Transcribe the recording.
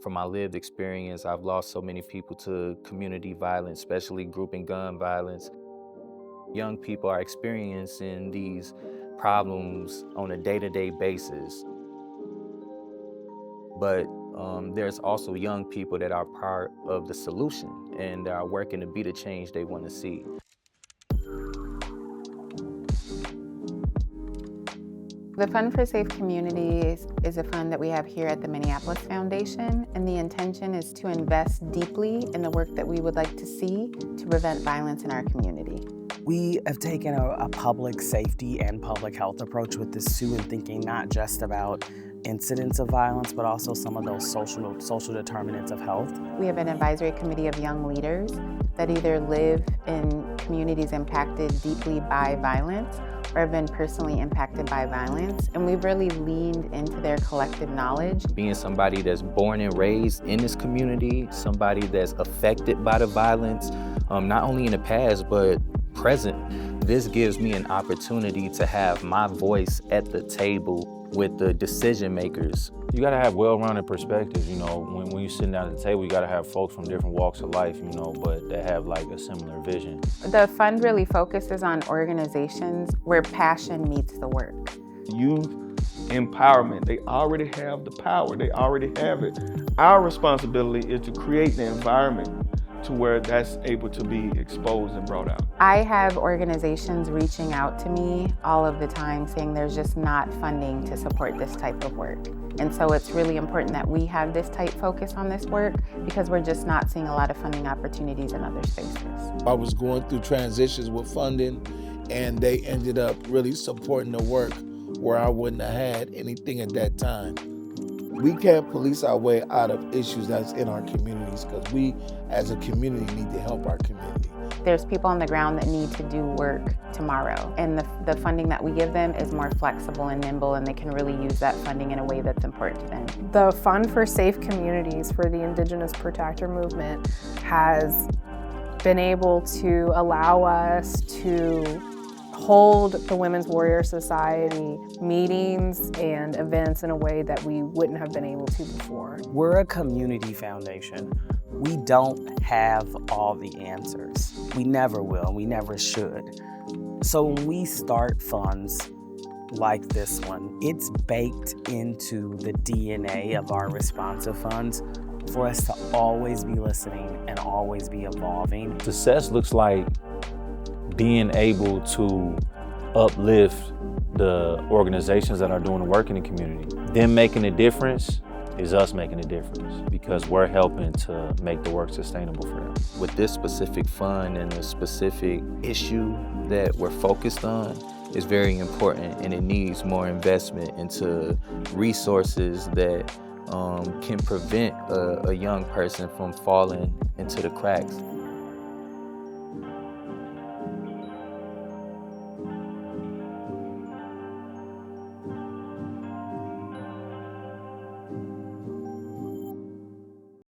from my lived experience, I've lost so many people to community violence, especially group and gun violence. Young people are experiencing these problems on a day-to-day basis. But there's also young people that are part of the solution and are working to be the change they want to see. The Fund for Safe Communities is a fund that we have here at the Minneapolis Foundation, and the intention is to invest deeply in the work that we would like to see to prevent violence in our community. We have taken a public safety and public health approach with this too, and thinking not just about incidents of violence, but also some of those social determinants of health. We have an advisory committee of young leaders that either live in communities impacted deeply by violence or have been personally impacted by violence, and we've really leaned into their collective knowledge. Being somebody that's born and raised in this community, somebody that's affected by the violence, not only in the past, but present, this gives me an opportunity to have my voice at the table with the decision makers. You gotta have well-rounded perspectives, you know, when you're sitting down at the table, you gotta have folks from different walks of life, you know, but that have like a similar vision. The fund really focuses on organizations where passion meets the work. Youth empowerment, they already have the power, they already have it. Our responsibility is to create the environment to where that's able to be exposed and brought out. I have organizations reaching out to me all of the time saying there's just not funding to support this type of work. And so it's really important that we have this tight focus on this work because we're just not seeing a lot of funding opportunities in other spaces. I was going through transitions with funding, and they ended up really supporting the work where I wouldn't have had anything at that time. We can't police our way out of issues that's in our communities because we as a community need to help our community. There's people on the ground that need to do work tomorrow, and the funding that we give them is more flexible and nimble, and they can really use that funding in a way that's important to them. The Fund for Safe Communities for the Indigenous Protector Movement has been able to allow us to hold the Women's Warrior Society meetings and events in a way that we wouldn't have been able to before. We're a community foundation. We don't have all the answers. We never will, and we never should. So when we start funds like this one, it's baked into the DNA of our responsive funds for us to always be listening and always be evolving. Success looks like being able to uplift the organizations that are doing the work in the community. Them making a difference is us making a difference because we're helping to make the work sustainable for them. With this specific fund and the specific issue that we're focused on is very important, and it needs more investment into resources that can prevent a young person from falling into the cracks.